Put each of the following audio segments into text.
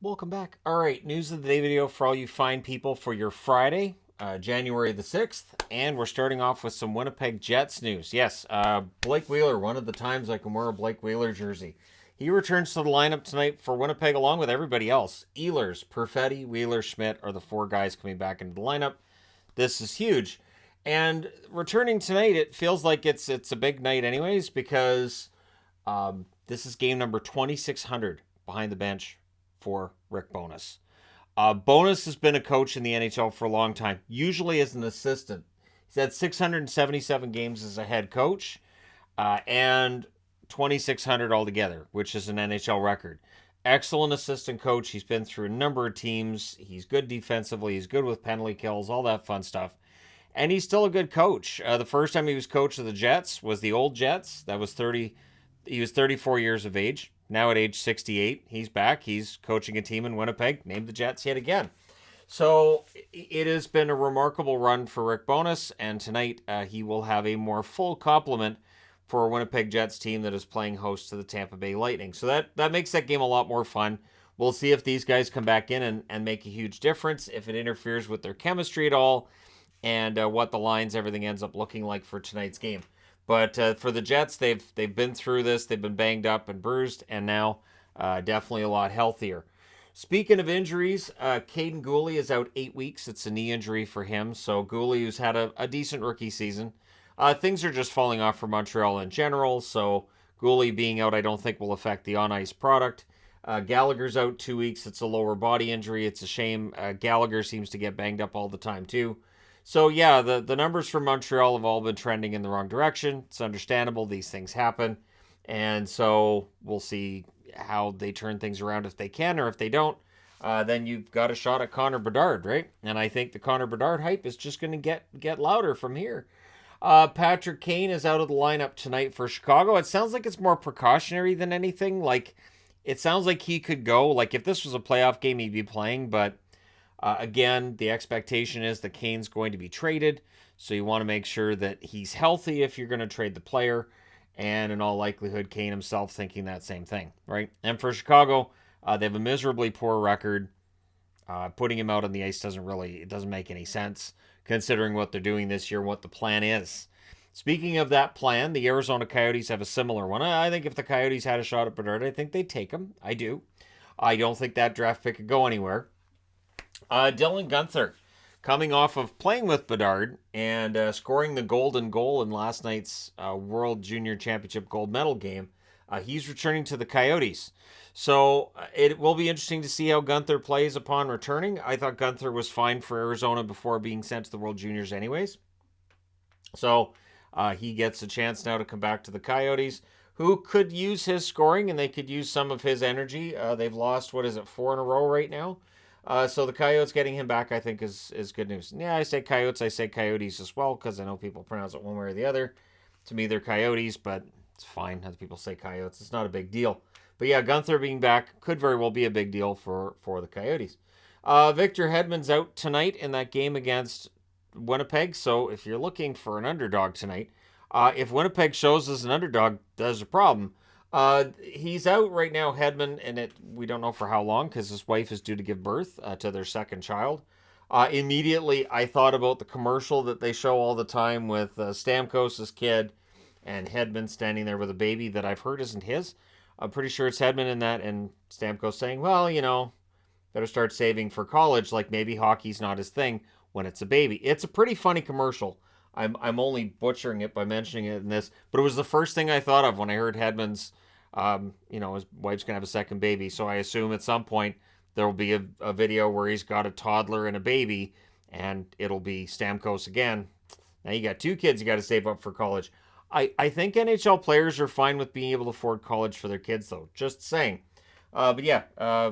Welcome back. All right, news of the day video for all you fine people for your Friday, January the 6th. And we're starting off with some Winnipeg Jets news. Yes, Blake Wheeler, one of the times I can wear a Blake Wheeler jersey. He returns to the lineup tonight for Winnipeg along with everybody else. Ehlers, Perfetti, Wheeler, Schmidt are the four guys coming back into the lineup. This is huge. And returning tonight, it feels like it's a big night anyways because this is game number 2,600 behind the bench for Rick Bowness. Bowness has been a coach in the NHL for a long time, usually as an assistant. He's had 677 games as a head coach and 2,600 altogether, which is an NHL record. Excellent assistant coach. He's been through a number of teams. He's good defensively. He's good with penalty kills, all that fun stuff. And he's still a good coach. The first time he was coach of the Jets was the old Jets. That was 30. He was 34 years of age. Now at age 68, he's back. He's coaching a team in Winnipeg, named the Jets yet again. So it has been a remarkable run for Rick Bowness, and tonight he will have a more full complement for a Winnipeg Jets team that is playing host to the Tampa Bay Lightning. So that makes that game a lot more fun. We'll see if these guys come back in and make a huge difference, if it interferes with their chemistry at all, and what the lines, everything ends up looking like for tonight's game. But for the Jets, they've been through this. They've been banged up and bruised, and now definitely a lot healthier. Speaking of injuries, Caden Guhle is out 8 weeks. It's a knee injury for him. So Guhle, who's had a decent rookie season, things are just falling off for Montreal in general. So Guhle being out, I don't think will affect the on-ice product. Gallagher's out 2 weeks. It's a lower body injury. It's a shame. Gallagher seems to get banged up all the time too. So yeah, the numbers for Montreal have all been trending in the wrong direction. It's understandable. These things happen. And so we'll see how they turn things around if they can, or if they don't, then you've got a shot at Connor Bedard, right? And I think the Connor Bedard hype is just going to get louder from here. Patrick Kane is out of the lineup tonight for Chicago. It sounds like it's more precautionary than anything. Like, it sounds like he could go. Like, if this was a playoff game, he'd be playing, but again, the expectation is that Kane's going to be traded, so you want to make sure that he's healthy if you're going to trade the player, and in all likelihood, Kane himself thinking that same thing, right? And for Chicago, they have a miserably poor record. Putting him out on the ice doesn't make any sense, considering what they're doing this year and what the plan is. Speaking of that plan, the Arizona Coyotes have a similar one. I think if the Coyotes had a shot at Bedard, I think they'd take him. I do. I don't think that draft pick could go anywhere. Dylan Guenther, coming off of playing with Bedard and scoring the golden goal in last night's World Junior Championship gold medal game, he's returning to the Coyotes. So it will be interesting to see how Guenther plays upon returning. I thought Guenther was fine for Arizona before being sent to the World Juniors anyways. So he gets a chance now to come back to the Coyotes, who could use his scoring, and they could use some of his energy. They've lost, 4 in a row right now? So the Coyotes getting him back, I think, is good news. Yeah, I say Coyotes, I say Coyotes as well, because I know people pronounce it one way or the other. To me, they're Coyotes, but it's fine. Other people say Coyotes. It's not a big deal. But yeah, Guenther being back could very well be a big deal for the Coyotes. Victor Hedman's out tonight in that game against Winnipeg, so if you're looking for an underdog tonight, if Winnipeg shows as an underdog, there's a problem. He's out right now, Hedman, and we don't know for how long because his wife is due to give birth to their second child. Immediately, I thought about the commercial that they show all the time with Stamkos' kid and Hedman standing there with a baby that I've heard isn't his. I'm pretty sure it's Hedman in that, and Stamkos saying, well, better start saving for college, like maybe hockey's not his thing when it's a baby. It's a pretty funny commercial. I'm only butchering it by mentioning it in this, but it was the first thing I thought of when I heard Hedman's his wife's going to have a second baby. So I assume at some point there will be a video where he's got a toddler and a baby, and it'll be Stamkos again. Now you got 2 kids you got to save up for college. I think NHL players are fine with being able to afford college for their kids, though. Just saying. But yeah,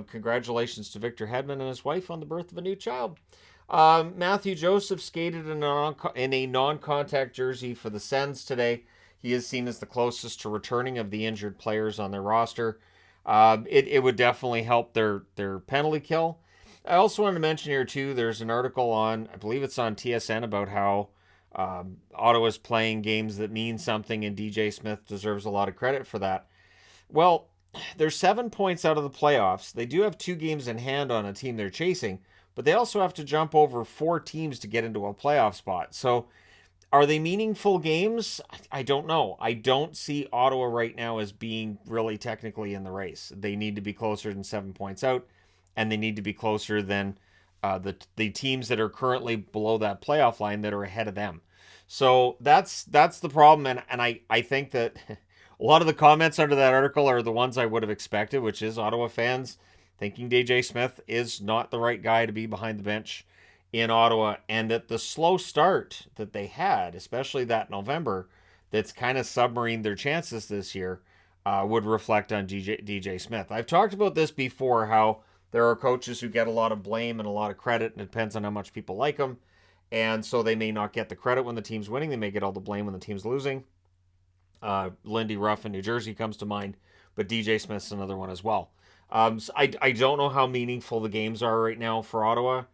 congratulations to Victor Hedman and his wife on the birth of a new child. Matthew Joseph skated in a non-contact jersey for the Sens today. He is seen as the closest to returning of the injured players on their roster. It would definitely help their penalty kill. I also wanted to mention here, too, there's an article on, I believe it's on TSN, about how Ottawa's playing games that mean something, and DJ Smith deserves a lot of credit for that. Well, they're 7 points out of the playoffs. They do have 2 games in hand on a team they're chasing, but they also have to jump over 4 teams to get into a playoff spot. So are they meaningful games? I don't know. I don't see Ottawa right now as being really technically in the race. They need to be closer than 7 points out, and they need to be closer than the teams that are currently below that playoff line that are ahead of them. So that's the problem, and I think that a lot of the comments under that article are the ones I would have expected, which is Ottawa fans thinking DJ Smith is not the right guy to be behind the bench in Ottawa, and that the slow start that they had, especially that November, that's kind of submarined their chances this year, would reflect on DJ Smith. I've talked about this before, how there are coaches who get a lot of blame and a lot of credit, and it depends on how much people like them. And so they may not get the credit when the team's winning. They may get all the blame when the team's losing. Lindy Ruff in New Jersey comes to mind, but DJ Smith's another one as well. So I don't know how meaningful the games are right now for Ottawa.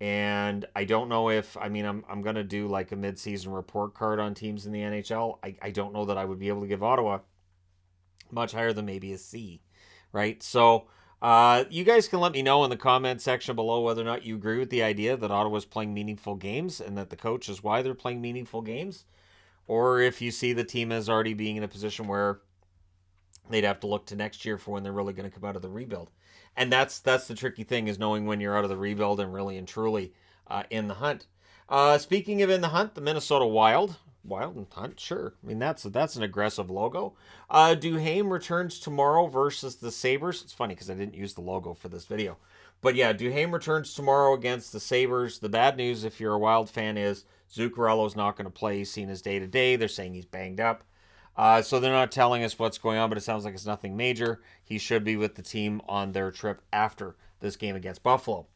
And I don't know if, I'm going to do like a mid-season report card on teams in the NHL. I don't know that I would be able to give Ottawa much higher than maybe a C, right? So you guys can let me know in the comment section below whether or not you agree with the idea that Ottawa's playing meaningful games and that the coach is why they're playing meaningful games, or if you see the team as already being in a position where they'd have to look to next year for when they're really going to come out of the rebuild. And that's the tricky thing, is knowing when you're out of the rebuild and really and truly in the hunt. Speaking of in the hunt, the Minnesota Wild and Hunt, sure. That's an aggressive logo. Duhaime returns tomorrow versus the Sabres. It's funny because I didn't use the logo for this video. But yeah, Duhaime returns tomorrow against the Sabres. The bad news, if you're a Wild fan, is Zuccarello's not going to play. He's seen his day-to-day. They're saying he's banged up. So they're not telling us what's going on, but it sounds like it's nothing major. He should be with the team on their trip after this game against Buffalo.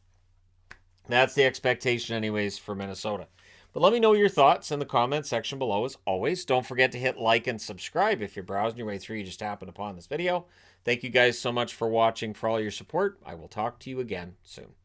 That's the expectation anyways for Minnesota. But let me know your thoughts in the comments section below as always. Don't forget to hit like and subscribe if you're browsing your way through. You just happened upon this video. Thank you guys so much for watching, for all your support. I will talk to you again soon.